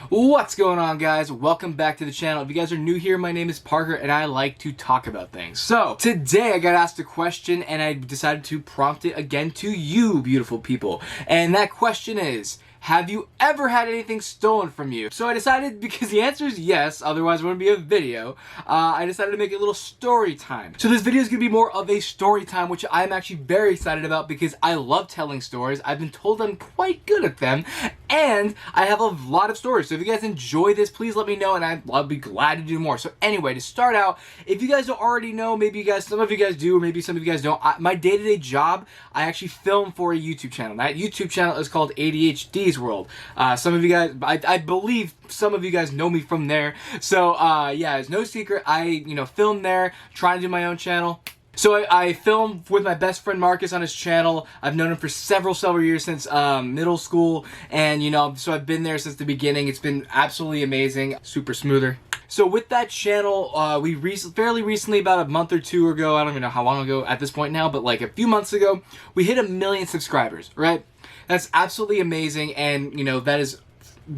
What's going on, guys? Welcome back to the channel. If you guys are new here, my name is Parker and I like to talk about things. So today I got asked a question and I decided to prompt it again to you beautiful people. And that question is, have you ever had anything stolen from you? So I decided, because the answer is yes, otherwise it wouldn't be a video, I decided to make it a little story time. So this video is going to be more of a story time, which I'm actually very excited about because I love telling stories. I've been told I'm quite good at them, and I have a lot of stories. So if you guys enjoy this, please let me know, and I'll be glad to do more. So anyway, to start out, if you guys don't already know, some of you guys do, or maybe some of you guys don't, my day-to-day job, I actually film for a YouTube channel. That YouTube channel is called ADHD's World. Some of you guys, I believe some of you guys know me from there. So yeah, it's no secret. I film there, trying to do my own channel. So I film with my best friend Marcus on his channel. I've known him for several years, since middle school, and so I've been there since the beginning. It's been absolutely amazing, super smoother. So with that channel, we fairly recently, about a month or two ago, I don't even know how long ago at this point now, but like a few months ago, we hit 1 million subscribers, right? That's absolutely amazing, and that is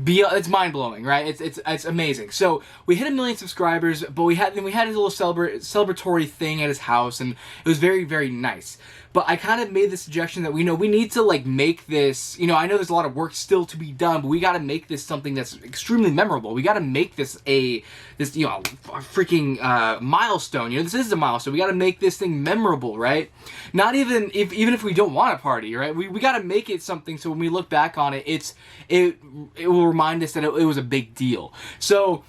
it's mind-blowing, right? It's amazing. So we hit 1 million subscribers, but we had a little celebratory thing at his house, and it was very, very nice. But I kind of made the suggestion that we need to like make this, I know there's a lot of work still to be done, but we got to make this something that's extremely memorable. We got to make this a freaking milestone. This is a milestone. We got to make this thing memorable, right? Not even if we don't want a party, right? We got to make it something so when we look back on it, it will remind us that it was a big deal. So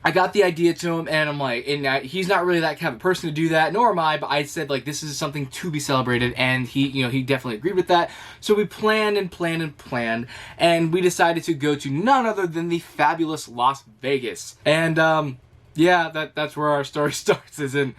I got the idea to him, and I'm like, he's not really that kind of person to do that, nor am I, but I said, like, this is something to be celebrated, and he definitely agreed with that. So we planned, and we decided to go to none other than the fabulous Las Vegas. And, yeah, that's where our story starts, is in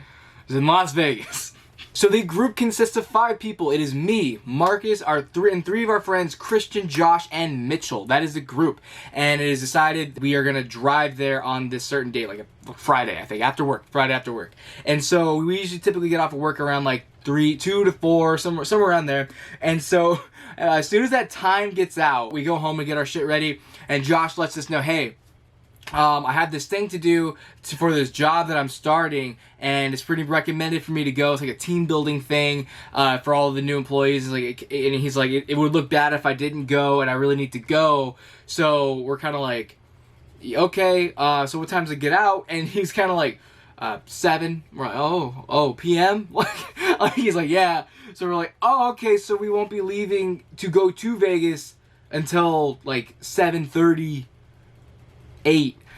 Las Vegas. So the group consists of 5 people. It is me, Marcus, and 3 of our friends, Christian, Josh, and Mitchell. That is the group. And it is decided we are going to drive there on this certain date, like a Friday, I think, Friday after work. And so we usually typically get off of work around like 2 to 4, somewhere around there. And so as soon as that time gets out, we go home and get our shit ready. And Josh lets us know, hey, I have this thing to do for this job that I'm starting, and it's pretty recommended for me to go. It's like a team building thing for all of the new employees. And he's like, it would look bad if I didn't go, and I really need to go. So we're kind of like, okay, so what time does it get out? And he's kind of like, 7. We're like, oh, PM? He's like, yeah. So we're like, oh, okay, so we won't be leaving to go to Vegas until like 7:38.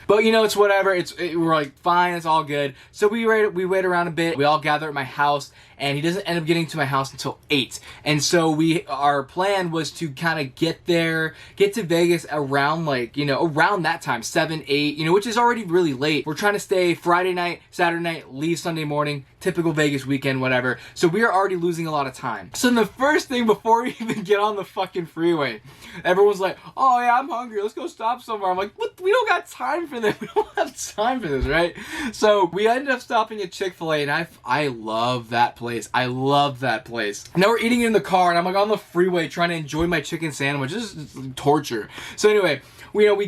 But it's whatever. We're like, fine, it's all good. So we wait around a bit. We all gather at my house, and he doesn't end up getting to my house until 8. And so our plan was to kind of get to Vegas around around that time, 7, 8, which is already really late. We're trying to stay Friday night, Saturday night, leave Sunday morning, typical Vegas weekend, whatever. So we are already losing a lot of time. So the first thing, before we even get on the fucking freeway, everyone's like, oh yeah, I'm hungry, let's go stop somewhere. I'm like, what? We don't got time for this. We don't have time for this, right? So we ended up stopping at Chick-fil-A, and I love that place. I love that place. Now we're eating it in the car, and I'm like on the freeway trying to enjoy my chicken sandwich. This is torture. So anyway, we have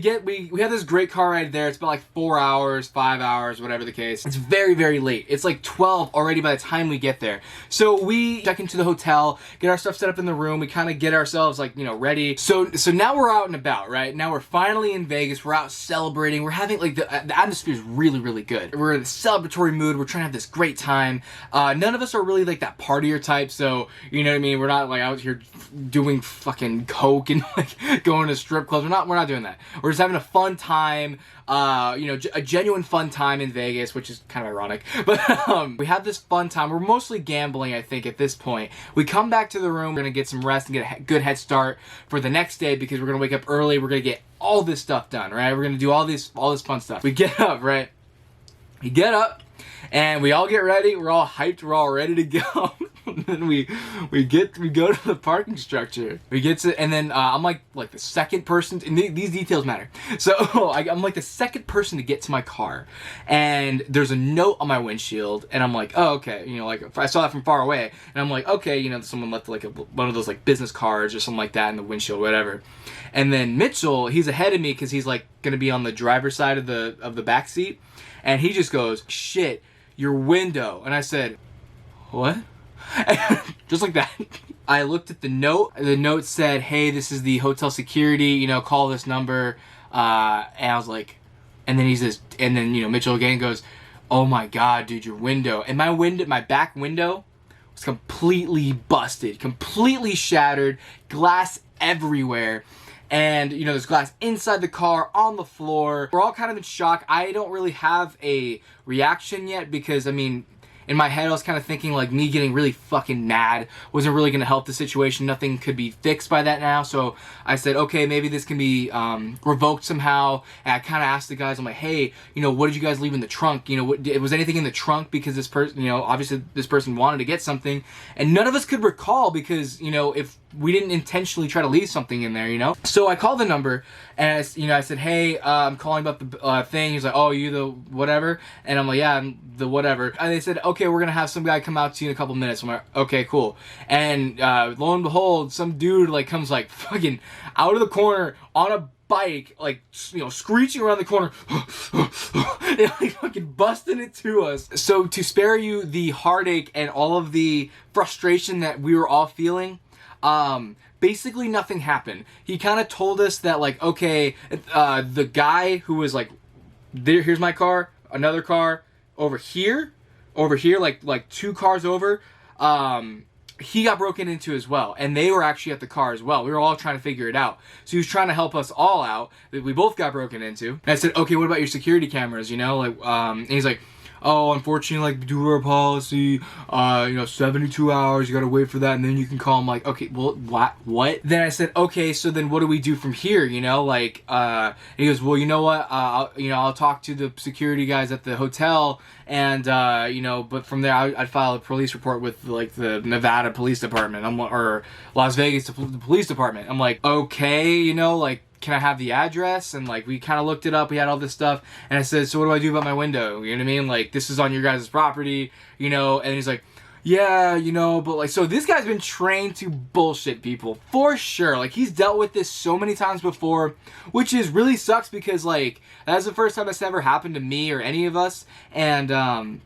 this great car ride there. It's been like 4 hours, 5 hours, whatever the case. It's very, very late. It's like 12 already by the time we get there. So we check into the hotel, get our stuff set up in the room. We kind of get ourselves like, ready. So now we're out and about, right? Now we're finally in Vegas. We're out celebrating. We're having like the atmosphere is really, really good. We're in a celebratory mood. We're trying to have this great time. None of us are really like that partier type. So, you know what I mean? We're not like out here doing fucking coke and like going to strip clubs. We're not doing that. We're just having a fun time, a genuine fun time in Vegas, which is kind of ironic. But we have this fun time. We're mostly gambling, I think, at this point. We come back to the room. We're going to get some rest and get a good head start for the next day because we're going to wake up early. We're going to get all this stuff done, right? We're going to do all this fun stuff. We get up, right? We get up, and we all get ready. We're all hyped. We're all ready to go. And then we go to the parking structure. We get to, and then I'm like the second person, and these details matter. So I'm like the second person to get to my car, and there's a note on my windshield, and I'm like, oh, okay, like I saw that from far away, and I'm like, okay, someone left like one of those like business cards or something like that in the windshield, whatever. And then Mitchell, he's ahead of me because he's like gonna be on the driver's side of the back seat, and he just goes, "Shit, your window." And I said, "What?" Just like that. I looked at the note. The note said, "Hey, this is the hotel security. You know, call this number." And I was like, and then he says, and then Mitchell again goes, "Oh my God, dude, your window." And my back window was completely busted, completely shattered, glass everywhere. And, there's glass inside the car, on the floor. We're all kind of in shock. I don't really have a reaction yet because, in my head I was kind of thinking like me getting really fucking mad wasn't really going to help the situation. Nothing could be fixed by that now. So I said, okay, maybe this can be revoked somehow. And I kind of asked the guys, I'm like, hey, what did you guys leave in the trunk? Was anything in the trunk? Because this person, obviously this person wanted to get something. And none of us could recall because, if we didn't intentionally try to leave something in there, So I called the number and I said, hey, I'm calling about the thing. He's like, oh, you the whatever? And I'm like, yeah, I'm the whatever. And they said, okay, we're gonna have some guy come out to you in a couple minutes. I'm like, okay, cool. And lo and behold, some dude like comes like fucking out of the corner on a bike, like screeching around the corner, and, like fucking busting it to us. So to spare you the heartache and all of the frustration that we were all feeling, basically nothing happened. He kind of told us that like, okay, the guy who was like, here's my car, another car over here, like 2 cars over, he got broken into as well, and they were actually at the car as well. We were all trying to figure it out. So he was trying to help us all out. We both got broken into. And I said, okay, what about your security cameras? And he's like, oh, unfortunately, like, due to our policy, 72 hours, you gotta wait for that, and then you can call. I'm like, okay, well, what? Then I said, okay, so then what do we do from here, and he goes, well, you know what, I'll talk to the security guys at the hotel, and, but from there, I'd file a police report with, like, the Nevada Police Department, or Las Vegas Police Department. I'm like, okay, can I have the address? And like we kind of looked it up, we had all this stuff, and I said, so what do I do about my window? You know what I mean? Like, this is on your guys' property, and he's like, yeah, but like, so this guy's been trained to bullshit people for sure. Like, he's dealt with this so many times before, which is really sucks because like that's the first time that's ever happened to me or any of us. And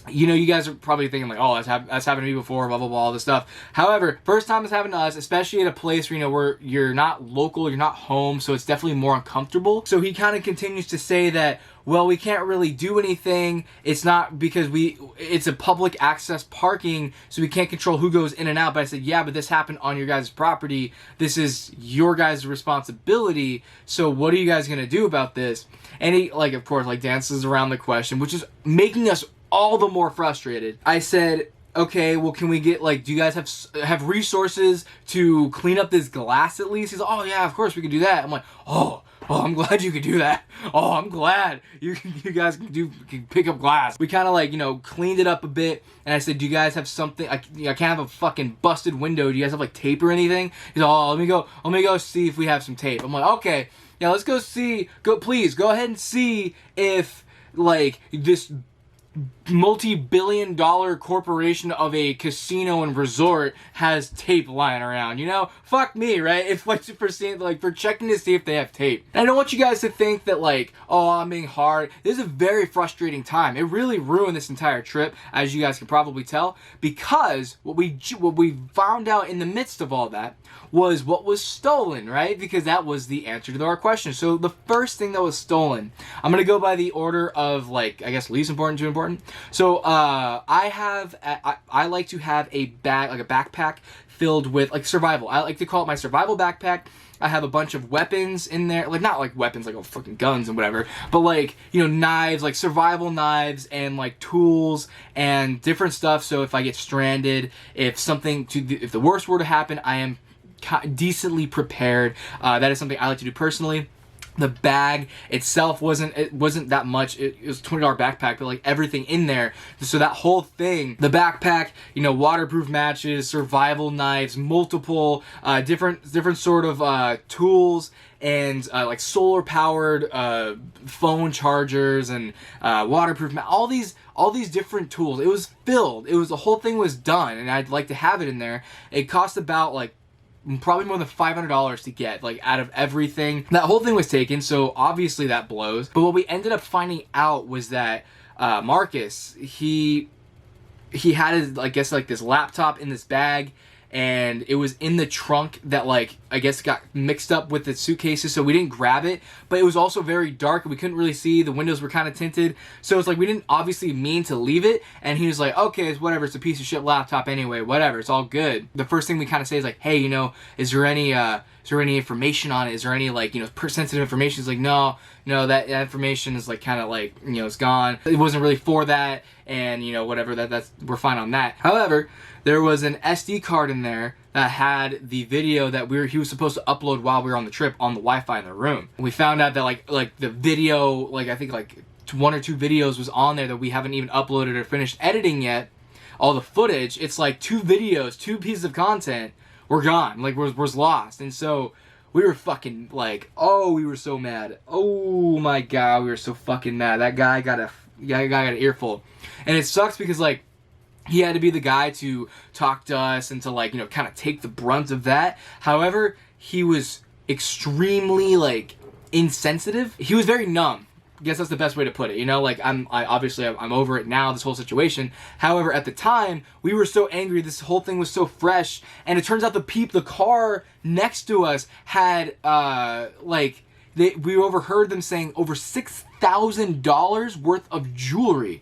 you guys are probably thinking like, oh, that's happened to me before, blah, blah, blah, all this stuff. However, first time it's happened to us, especially at a place where, where you're not local, you're not home, so it's definitely more uncomfortable. So he kind of continues to say that, well, we can't really do anything. It's not because it's a public access parking, so we can't control who goes in and out. But I said, yeah, but this happened on your guys' property. This is your guys' responsibility. So what are you guys going to do about this? And he, like, of course, like, dances around the question, which is making us all the more frustrated. I said, okay, well, can we get, like, do you guys have resources to clean up this glass at least? He's like, oh, yeah, of course we can do that. I'm like, oh, I'm glad you could do that. Oh, I'm glad you guys can pick up glass. We kind of like, cleaned it up a bit, and I said, do you guys have something? I can't have a fucking busted window. Do you guys have like tape or anything? He's like, oh, let me go see if we have some tape. I'm like, okay, yeah, let's go see. Please go ahead and see if like this multi-billion-dollar corporation of a casino and resort has tape lying around, Fuck me, right? If like for checking to see if they have tape. And I don't want you guys to think that like, oh, I'm being hard. This is a very frustrating time. It really ruined this entire trip, as you guys can probably tell, because what we found out in the midst of all that was what was stolen, right? Because that was the answer to our question. So the first thing that was stolen, I'm gonna go by the order of like, I guess, least important to important. So I like to have a bag, like a backpack filled with like survival. I like to call it my survival backpack. I have a bunch of weapons in there, like not like weapons like fucking guns and whatever, but like, knives, like survival knives and like tools and different stuff. So if I get stranded, if the worst were to happen, I am decently prepared. That is something I like to do personally. The bag itself wasn't that much. It was $20 backpack, but like everything in there. So that whole thing, the backpack, waterproof matches, survival knives, multiple different sort of tools, and like solar powered phone chargers and waterproof all these different tools. It was filled. The whole thing was done, and I'd like to have it in there. It cost about like probably more than $500 to get, like, out of everything. That whole thing was taken, so obviously that blows. But what we ended up finding out was that Marcus, he had his, I guess, like, this laptop in this bag, and it was in the trunk that, like, I guess got mixed up with the suitcases, so we didn't grab it. But it was also very dark, and we couldn't really see. The windows were kind of tinted, so it's like we didn't obviously mean to leave it. And he was like, okay, it's whatever, it's a piece of shit laptop anyway, whatever, it's all good. The first thing we kind of say is like, hey, you know, is there any information on it? Is there any, like, you know, sensitive information? He's like, no, that information is, like, kind of, like, you know, it's gone. It wasn't really for that, and, you know, whatever, that's we're fine on that. However, there was an SD card in there that had the video that he was supposed to upload while we were on the trip on the Wi-Fi in the room. We found out that, like the video, like, I think, like, 1 or 2 videos was on there that we haven't even uploaded or finished editing yet. All the footage, it's like 2 videos, 2 pieces of content were gone, like, was lost. And so we were fucking, like, oh, we were so mad. Oh my god, we were so fucking mad. That guy got an earful. And it sucks because, like, he had to be the guy to talk to us and to, like, you know, kind of take the brunt of that. However, he was extremely, like, insensitive. He was very numb. I guess that's the best way to put it. You know, like, I'm over it now, this whole situation. However, at the time, we were so angry. This whole thing was so fresh. And it turns out the car next to us had, we overheard them saying over $6,000 worth of jewelry.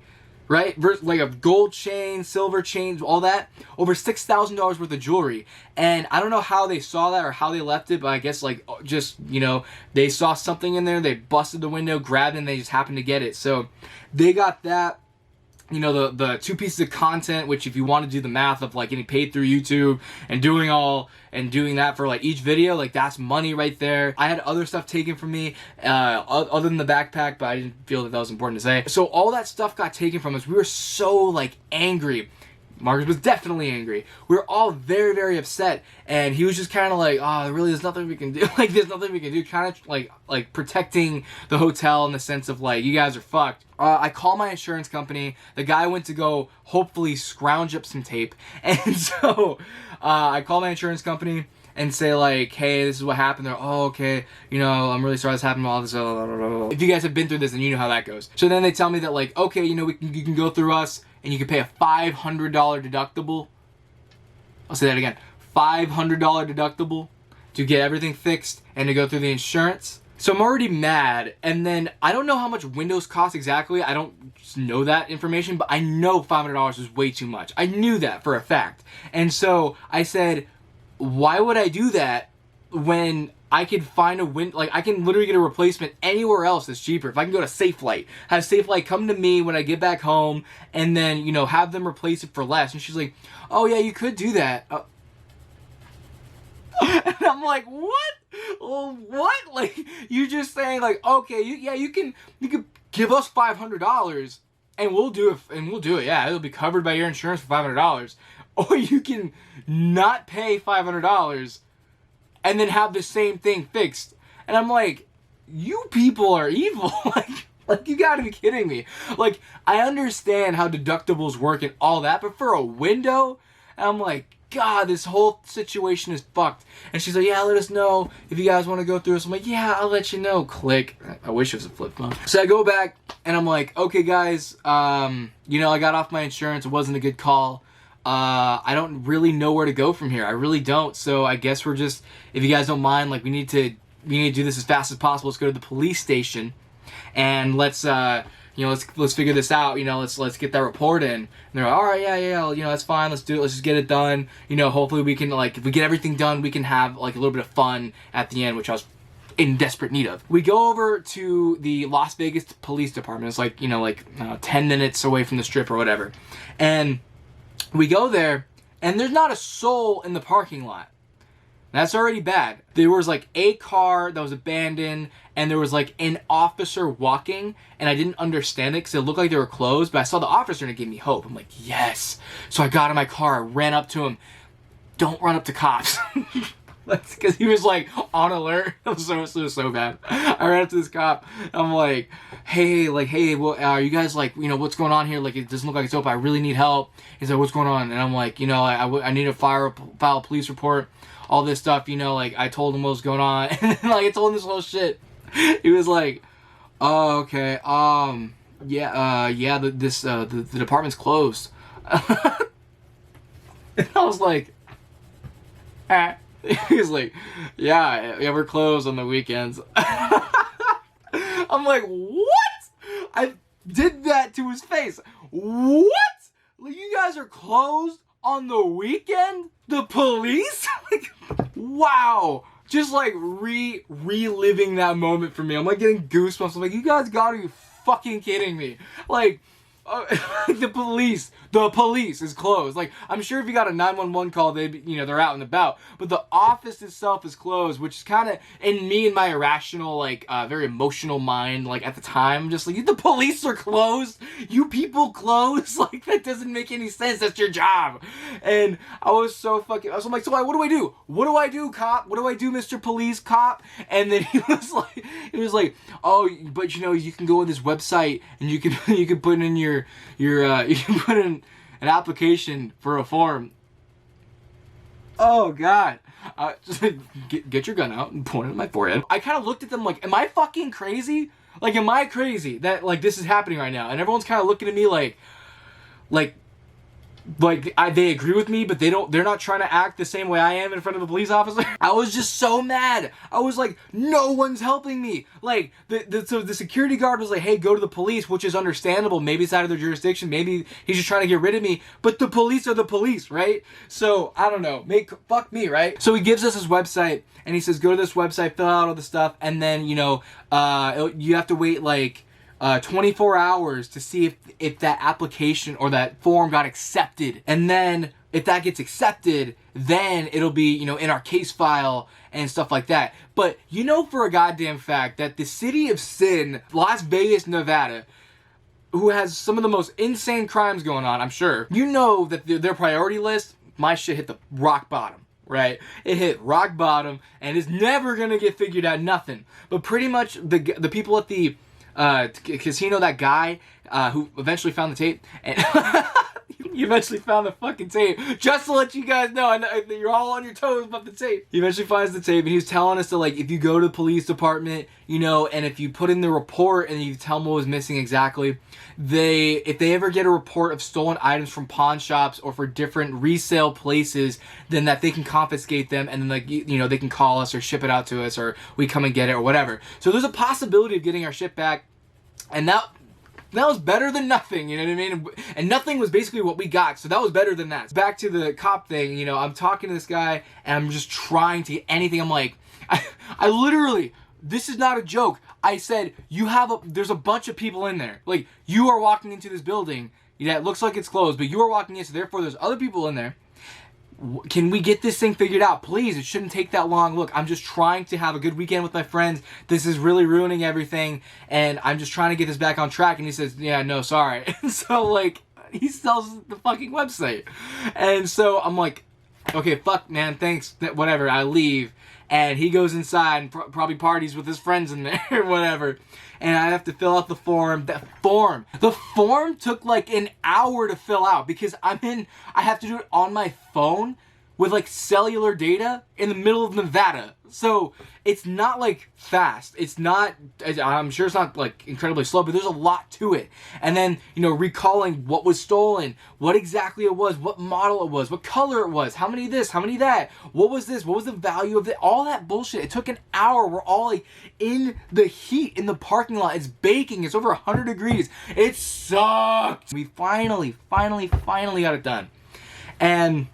Right? Like a gold chain, silver chains, all that. Over $6,000 worth of jewelry. And I don't know how they saw that or how they left it, but I guess, like, just, you know, they saw something in there, they busted the window, grabbed it, and they just happened to get it. So they got that. You know, the 2 pieces of content, which if you want to do the math of, like, getting paid through YouTube and doing that for, like, each video, like, that's money right there. I had other stuff taken from me other than the backpack, but I didn't feel that was important to say. So all that stuff got taken from us. We were so, like, angry. Marcus was definitely angry. We were all very, very upset, and he was just kind of like, oh, really, there's nothing we can do. Like, there's nothing we can do. Kind of like protecting the hotel in the sense of, like, you guys are fucked. I call my insurance company. The guy went to go hopefully scrounge up some tape, and so I call my insurance company and say, like, hey, this is what happened. They're, oh, okay, you know, I'm really sorry this happened, all this, blah, blah, blah. If you guys have been through this, then you know how that goes. So then they tell me that, like, okay, you know, you can go through us, and you can pay a $500 deductible. I'll say that again. $500 deductible to get everything fixed and to go through the insurance. So I'm already mad, and then I don't know how much windows cost exactly. I don't know that information, but I know $500 is way too much. I knew that for a fact. And so I said, why would I do that when I could find like, I can literally get a replacement anywhere else that's cheaper. If I can go to Safelight, have Safelight come to me when I get back home, and then, you know, have them replace it for less. And she's like, oh yeah, you could do that. And I'm like, what? Well, what? Like, you just saying, like, okay, you can give us $500 and we'll do it. Yeah, it'll be covered by your insurance for $500. Or you can not pay $500 and then have the same thing fixed. And I'm like, you people are evil. Like, you gotta be kidding me. Like, I understand how deductibles work and all that, but for a window, I'm like, God, this whole situation is fucked. And she's like, yeah, let us know if you guys want to go through this. I'm like, yeah, I'll let you know. Click. I wish it was a flip phone. So I go back and I'm like, okay, guys, you know, I got off my insurance. It wasn't a good call. I don't really know where to go from here. I really don't. So I guess we're just, if you guys don't mind, like, we need to do this as fast as possible. Let's go to the police station and let's figure this out. You know, let's get that report in. And they're like, all right, yeah, you know, that's fine. Let's do it. Let's just get it done. You know, hopefully we can, like, if we get everything done, we can have, like, a little bit of fun at the end, which I was in desperate need of. We go over to the Las Vegas Police Department. It's like, you know, like 10 minutes away from the strip or whatever. And we go there, and there's not a soul in the parking lot. That's already bad. There was, like, a car that was abandoned, and there was, like, an officer walking, and I didn't understand it because it looked like they were closed, but I saw the officer and it gave me hope. I'm like, yes. So I got in my car, I ran up to him. Don't run up to cops. Because he was, like, on alert. It was so bad. I ran up to this cop. I'm like, hey, well, are you guys, like, you know, what's going on here? Like, it doesn't look like it's open. I really need help. He's like, what's going on? And I'm like, you know, I need to file a police report all this stuff, you know, like I told him what was going on, and then like I told him this whole shit. He was like, oh, okay, yeah, the department's closed. And I was like, ah. He was like, yeah, we're closed on the weekends. I'm like, what? I did that to his face. What? Like, you guys are closed on the weekend? The police? Like, wow. Just like reliving that moment for me. I'm like getting goosebumps. I'm like, you guys gotta be fucking kidding me. Like, the police is closed. Like, I'm sure if you got a 911 call, they're out and about. But the office itself is closed, which is kind of, in me and my irrational, like, very emotional mind, like, at the time, just like, the police are closed? You people closed? Like, that doesn't make any sense. That's your job. And I was like, so what do I do? What do I do, cop? What do I do, Mr. Police Cop? And then he was like, oh, but you know, you can go on this website and you can put in you can put in an application for a form. Oh God. Just get your gun out and point it at my forehead. I kind of looked at them like, am I fucking crazy? Like, am I crazy that like this is happening right now? And everyone's kind of looking at me like they agree with me, but they're not trying to act the same way I am in front of the police officer. I was just so mad. I was like, no one's helping me. Like, so the security guard was like, hey, go to the police, which is understandable. Maybe it's out of their jurisdiction. Maybe he's just trying to get rid of me. But the police are the police, right? So, I don't know. Fuck me, right? So he gives us his website, and he says, go to this website, fill out all the stuff, and then, you know, you have to wait, like, 24 hours to see if that application or that form got accepted. And then if that gets accepted, then it'll be, you know, in our case file and stuff like that. But you know for a goddamn fact that the city of sin, Las Vegas, Nevada, who has some of the most insane crimes going on, I'm sure, you know that their priority list, my shit hit the rock bottom. Right? It hit rock bottom and it's never gonna get figured out, nothing. But pretty much the people at the casino, that guy who eventually found the tape, and he eventually found the fucking tape, just to let you guys know, and you're all on your toes about the tape. He eventually finds the tape, and he's telling us that, like, if you go to the police department, you know, and if you put in the report and you tell them what was missing exactly, if they ever get a report of stolen items from pawn shops or for different resale places, then that they can confiscate them, and then, like, you know, they can call us or ship it out to us, or we come and get it or whatever. So there's a possibility of getting our shit back, and that was better than nothing, you know what I mean? And nothing was basically what we got, so that was better than that. Back to the cop thing, you know, I'm talking to this guy, and I'm just trying to get anything. I'm like, I literally, this is not a joke. I said, there's a bunch of people in there. Like, you are walking into this building, yeah, it looks like it's closed, but you are walking in, so therefore there's other people in there. Can we get this thing figured out? Please, it shouldn't take that long. Look, I'm just trying to have a good weekend with my friends. This is really ruining everything, and I'm just trying to get this back on track. And he says, yeah, no, sorry. And so, like, he sells the fucking website. And so I'm like, okay, fuck, man, thanks, whatever. I leave. And he goes inside and probably parties with his friends in there or whatever. And I have to fill out the form. The form took like an hour to fill out because I have to do it on my phone with like cellular data in the middle of Nevada. So it's not like fast. It's not, I'm sure it's not like incredibly slow, but there's a lot to it. And then, you know, recalling what was stolen, what exactly it was, what model it was, what color it was, how many this, how many that, what was this, what was the value of it, all that bullshit. It took an hour. We're all like in the heat in the parking lot. It's baking. It's over 100 degrees. It sucked. We finally got it done. And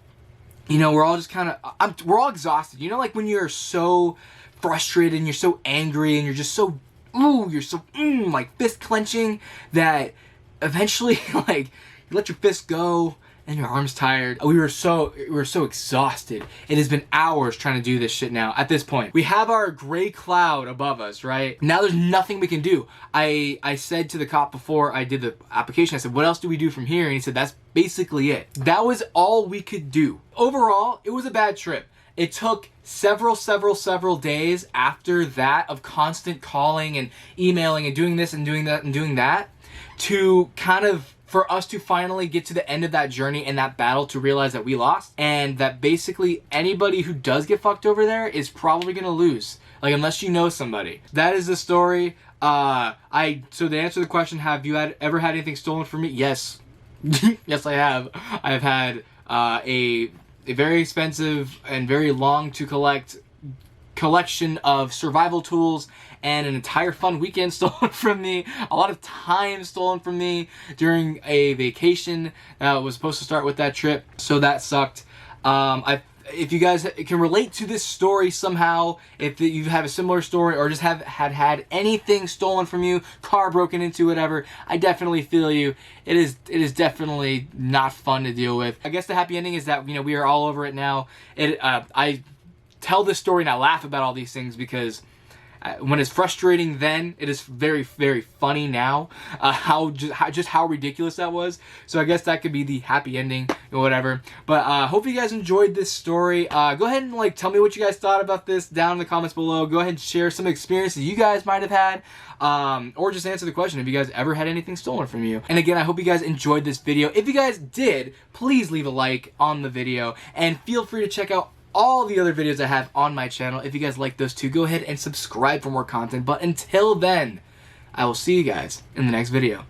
you know, we're all just kind of, we're all exhausted. You know, like when you're so frustrated and you're so angry and you're just so, like fist clenching that eventually, like, you let your fist go and your arm's tired. We were so exhausted. It has been hours trying to do this shit now. At this point, we have our gray cloud above us, right? Now there's nothing we can do. I said to the cop before I did the application, I said, what else do we do from here? And he said, that's basically it. That was all we could do. Overall, it was a bad trip. It took several days after that of constant calling and emailing and doing this and doing that and doing that to kind of for us to finally get to the end of that journey and that battle to realize that we lost, and that basically anybody who does get fucked over there is probably gonna lose. Like, unless you know somebody. That is the story. So to answer the question, have you ever had anything stolen from me? Yes. Yes, I have. I've had a very expensive and very long to collect collection of survival tools and an entire fun weekend stolen from me. A lot of time stolen from me during a vacation that was supposed to start with that trip. So that sucked. If you guys can relate to this story somehow, if you have a similar story or just have had anything stolen from you, car broken into, whatever, I definitely feel you. It is definitely not fun to deal with. I guess the happy ending is that, you know, we are all over it now. I tell this story and I laugh about all these things because when it's frustrating then, it is very, very funny now, how ridiculous that was. So I guess that could be the happy ending or whatever. But hope you guys enjoyed this story. Go ahead and like tell me what you guys thought about this down in the comments below. Go ahead and share some experiences you guys might have had, or just answer the question if you guys ever had anything stolen from you. And again, I hope you guys enjoyed this video. If you guys did, please leave a like on the video and feel free to check out all the other videos I have on my channel. If you guys like those too, go ahead and subscribe for more content. But until then, I will see you guys in the next video.